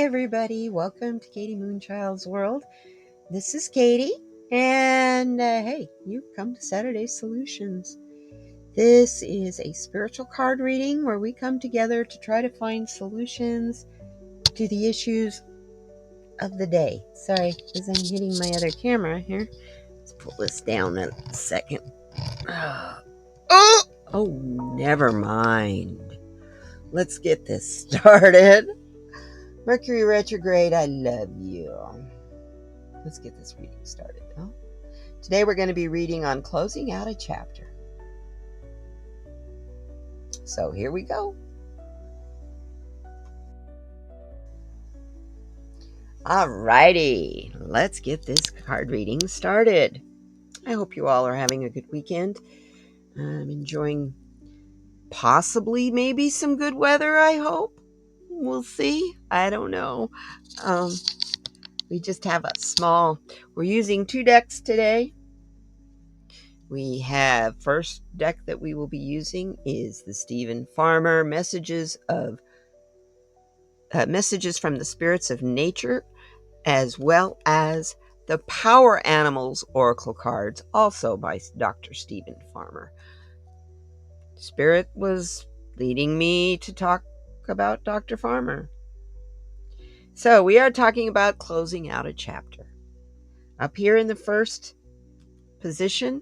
everybody, welcome to kdmoonchild's world. This is Katie, and hey, you've come to Saturday Solutions. This is a spiritual card reading where we come together to try to find solutions to the issues of the day. Sorry, as I'm hitting my other camera here. Let's pull this down a second. Oh, never mind. Let's get this started. Mercury retrograde, I love you. Let's get this reading started. Today we're going to be reading on closing out a chapter. So here we go. Alrighty, let's get this card reading started. I hope you all are having a good weekend. I'm enjoying possibly maybe some good weather, I hope. We'll see. I don't know. We just have we're using 2 decks today. We have first deck that we will be using is the Stephen Farmer Messages from the Spirits of Nature, as well as the Power Animals Oracle cards, also by Dr. Stephen Farmer. Spirit was leading me to talk about Dr. Farmer. So we are talking about closing out a chapter. Up here in the first position,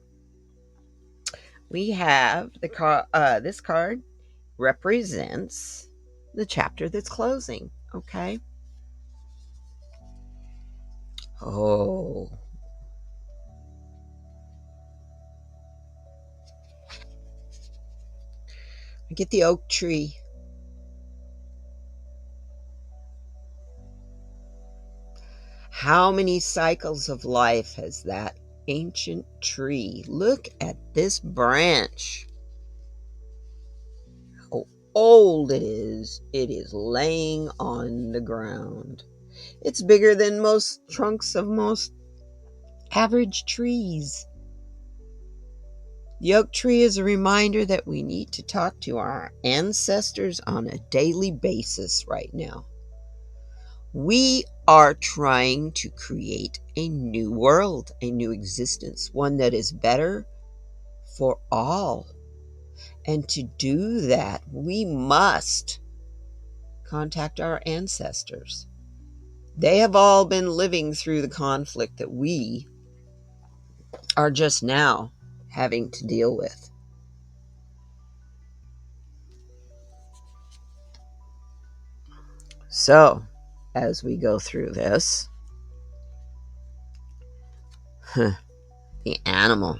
we have this card represents the chapter that's closing. Okay. Oh. I get the oak tree. How many cycles of life has that ancient tree? Look at this branch. How old it is. It is laying on the ground. It's bigger than most trunks of most average trees. The oak tree is a reminder that we need to talk to our ancestors on a daily basis right now. We are trying to create a new world, a new existence, one that is better for all. And to do that, we must contact our ancestors. They have all been living through the conflict that we are just now having to deal with. So, as we go through this, the animal.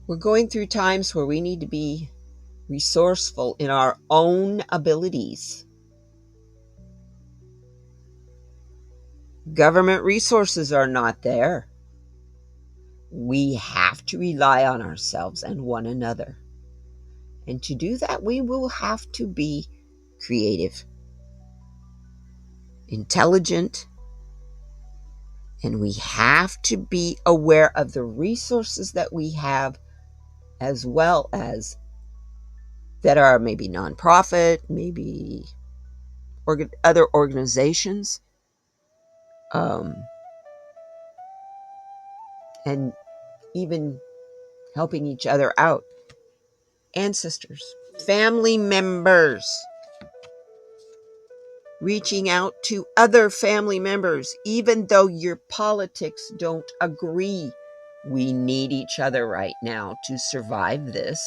We're going through times where we need to be resourceful in our own abilities. Government resources are not there. We have to rely on ourselves and one another. And to do that, we will have to be creative, intelligent, and we have to be aware of the resources that we have, as well as that are maybe nonprofit, maybe other organizations, and even helping each other out. Ancestors, family members, reaching out to other family members, even though your politics don't agree. We need each other right now to survive this.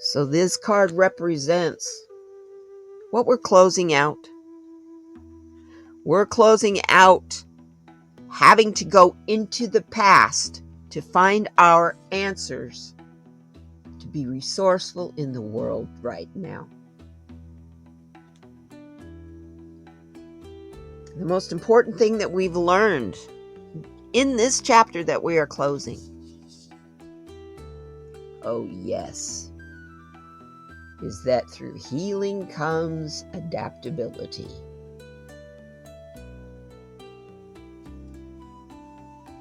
So this card represents what we're closing out. We're closing out having to go into the past to find our answers, to be resourceful in the world right now. The most important thing that we've learned in this chapter that we are closing, oh yes, is that through healing comes adaptability.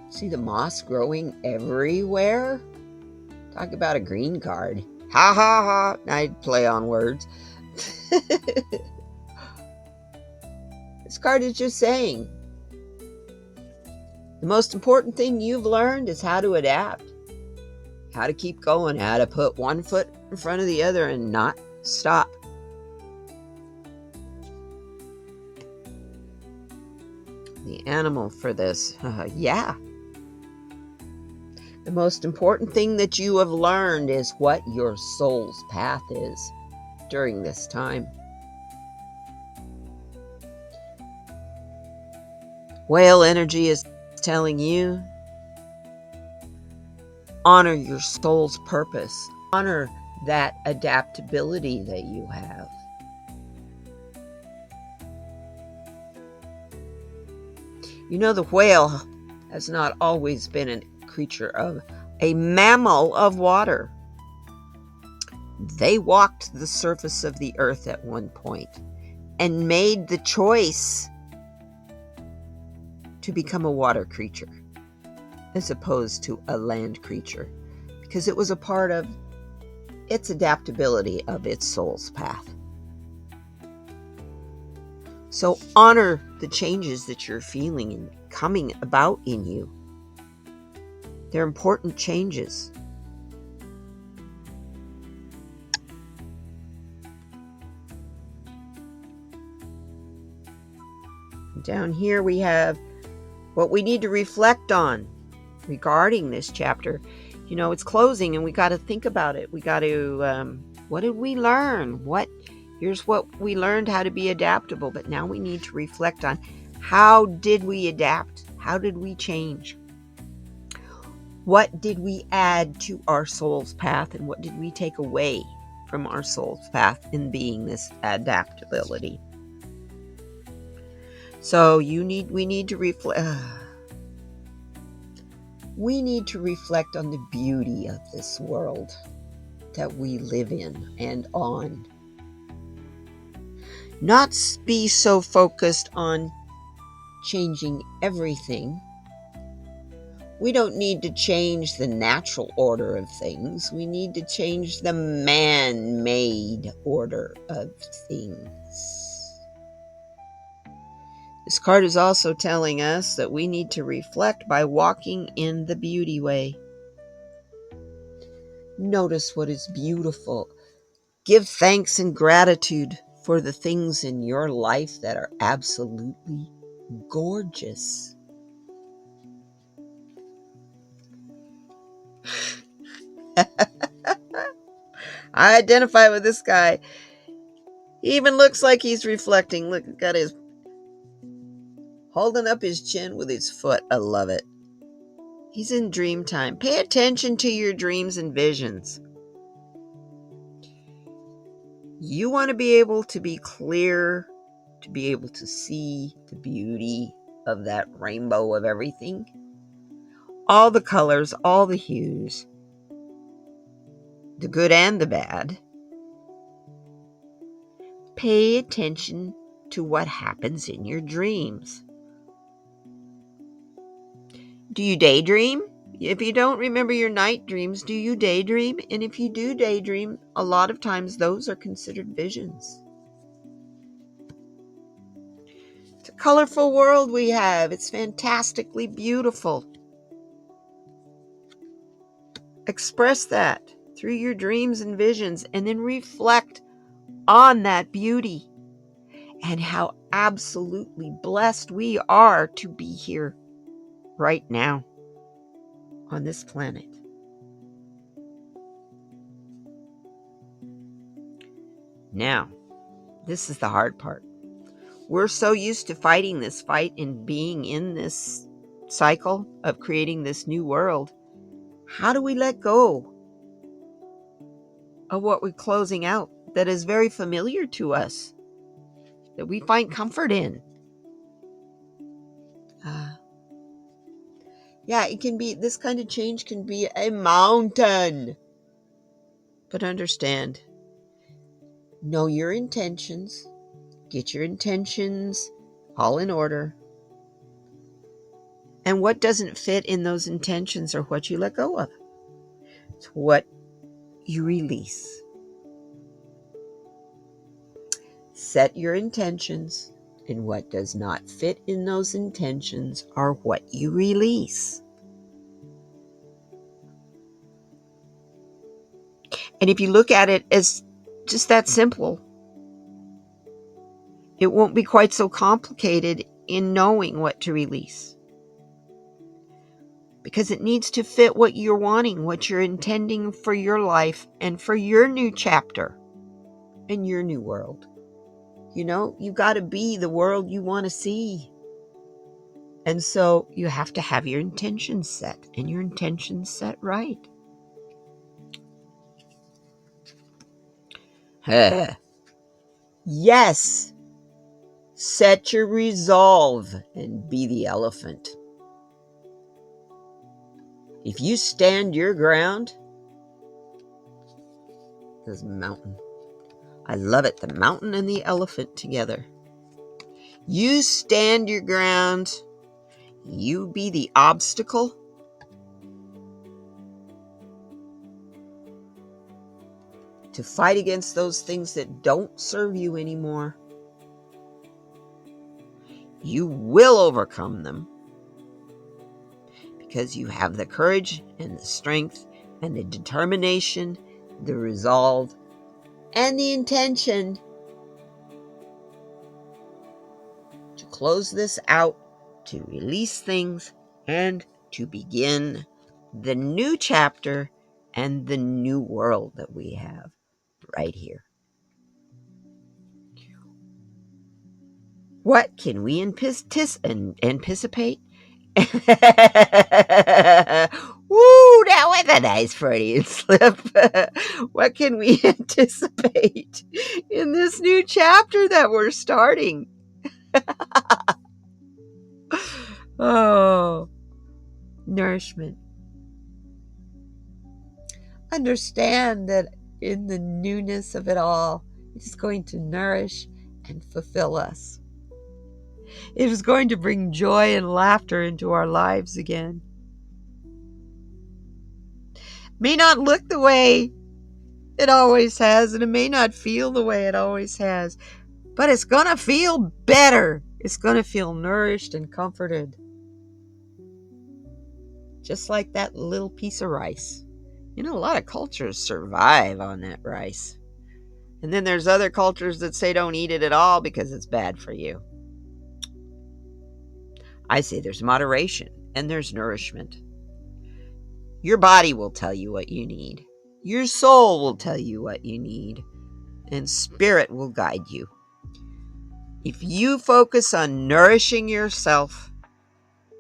See the moss growing everywhere? Talk about a green card. Ha ha ha. I'd play on words. This card is just saying, the most important thing you've learned is how to adapt, how to keep going, how to put one foot in front of the other and not stop. The animal for this, yeah. The most important thing that you have learned is what your soul's path is during this time. Whale energy is telling you, honor your soul's purpose. Honor that adaptability that you have. You know, the whale has not always been a creature of a mammal of water. They walked the surface of the earth at one point and made the choice to become a water creature as opposed to a land creature, because it was a part of its adaptability of its soul's path. So honor the changes that you're feeling and coming about in you. They're important changes. Down here we have what we need to reflect on regarding this chapter. You know, it's closing and we got to think about it. We got to, what did we learn? Here's what we learned, how to be adaptable. But now we need to reflect on, how did we adapt? How did we change? What did we add to our soul's path? And what did we take away from our soul's path in being this adaptability? So we need to reflect. We need to reflect on the beauty of this world that we live in and on. Not be so focused on changing everything. We don't need to change the natural order of things. We need to change the man-made order of things. This card is also telling us that we need to reflect by walking in the beauty way. Notice what is beautiful. Give thanks and gratitude for the things in your life that are absolutely gorgeous. I identify with this guy. He even looks like he's reflecting. Look, got his holding up his chin with his foot. I love it. He's in dream time. Pay attention to your dreams and visions. You want to be able to be clear, to be able to see the beauty of that rainbow of everything. All the colors, all the hues, the good and the bad. Pay attention to what happens in your dreams. Do you daydream? If you don't remember your night dreams, do you daydream? And if you do daydream, a lot of times those are considered visions. It's a colorful world we have. It's fantastically beautiful. Express that through your dreams and visions, and then reflect on that beauty and how absolutely blessed we are to be here right now on this planet. Now, this is the hard part. We're so used to fighting this fight and being in this cycle of creating this new world. How do we let go of what we're closing out that is very familiar to us, that we find comfort in? Yeah, it can be, this kind of change can be a mountain. But understand, know your intentions, get your intentions all in order. And what doesn't fit in those intentions are what you let go of. It's what you release. Set your intentions, and what does not fit in those intentions are what you release. And if you look at it as just that simple, it won't be quite so complicated in knowing what to release. Because it needs to fit what you're wanting, what you're intending for your life and for your new chapter in your new world. You got to be the world you want to see. And so you have to have your intentions set, and your intentions set right. Yes. Set your resolve and be the elephant. If you stand your ground, there's a mountain. I love it. The mountain and the elephant together. You stand your ground. You be the obstacle. To fight against those things that don't serve you anymore. You will overcome them because you have the courage and the strength and the determination, the resolve, and the intention to close this out, to release things, and to begin the new chapter and the new world that we have right here. What can we anticipate? Woo, that was a nice Freudian slip. What can we anticipate in this new chapter that we're starting? Oh, nourishment. Understand that in the newness of it all, it is going to nourish and fulfill us. It is going to bring joy and laughter into our lives again. May not look the way it always has, and it may not feel the way it always has, but it's going to feel better. It's going to feel nourished and comforted. Just like that little piece of rice. A lot of cultures survive on that rice. And then there's other cultures that say don't eat it at all because it's bad for you. I say there's moderation and there's nourishment. Your body will tell you what you need. Your soul will tell you what you need. And spirit will guide you. If you focus on nourishing yourself,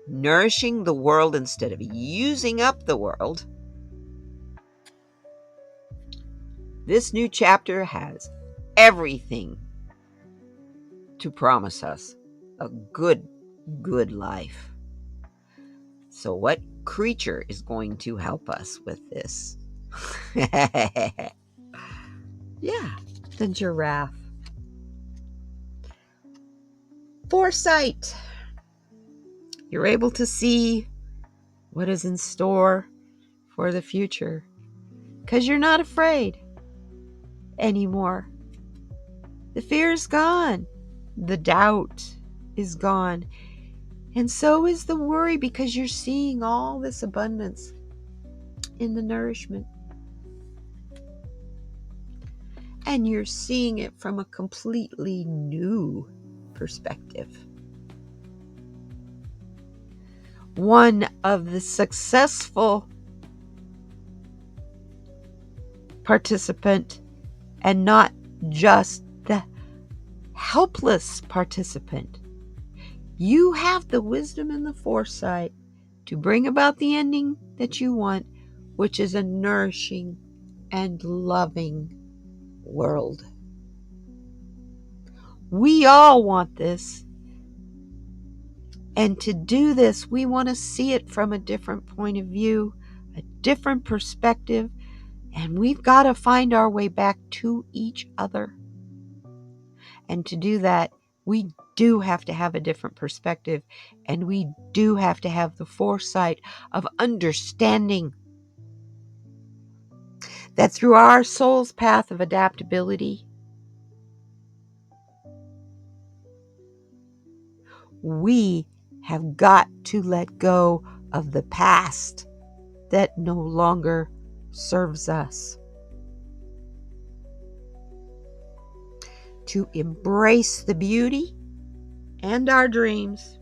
nourishing the world instead of using up the world, this new chapter has everything to promise us a good life. So what creature is going to help us with this? Yeah, the giraffe. Foresight. You're able to see what is in store for the future because you're not afraid anymore. The fear is gone. The doubt is gone. And so is the worry because you're seeing all this abundance in the nourishment. And you're seeing it from a completely new perspective. One of the successful participant and not just the helpless participant. You have the wisdom and the foresight to bring about the ending that you want, which is a nourishing and loving world. We all want this. And to do this, we want to see it from a different point of view, a different perspective, and we've got to find our way back to each other. And to do that, we do have to have a different perspective, and we do have to have the foresight of understanding that through our soul's path of adaptability, we have got to let go of the past that no longer serves us, to embrace the beauty and our dreams.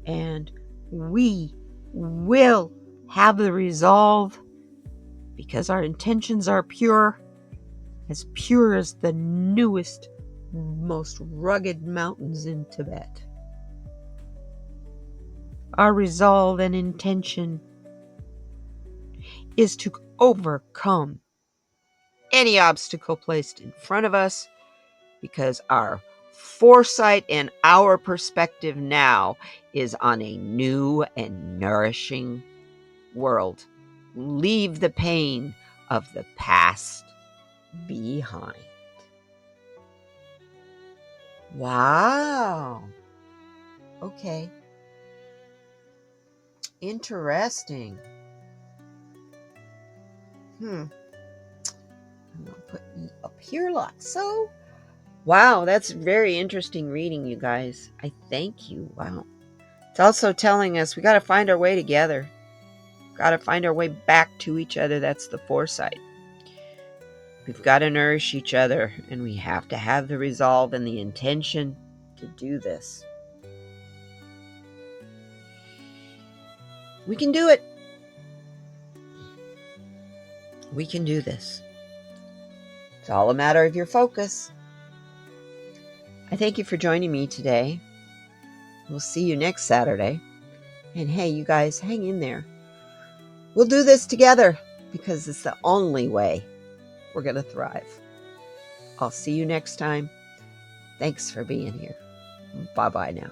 And we will have the resolve, because our intentions are pure as the newest, most rugged mountains in Tibet. Our resolve and intention is to overcome any obstacle placed in front of us, because our foresight and our perspective now is on a new and nourishing world. Leave the pain of the past behind. Wow. Okay. Interesting. I'm gonna put you up here like so. Wow, that's very interesting reading, you guys. I thank you. Wow. It's also telling us we got to find our way together. Got to find our way back to each other. That's the foresight. We've got to nourish each other, and we have to have the resolve and the intention to do this. We can do it. We can do this. It's all a matter of your focus. I thank you for joining me today. We'll see you next Saturday. And hey, you guys, hang in there. We'll do this together, because it's the only way we're going to thrive. I'll see you next time. Thanks for being here. Bye-bye now.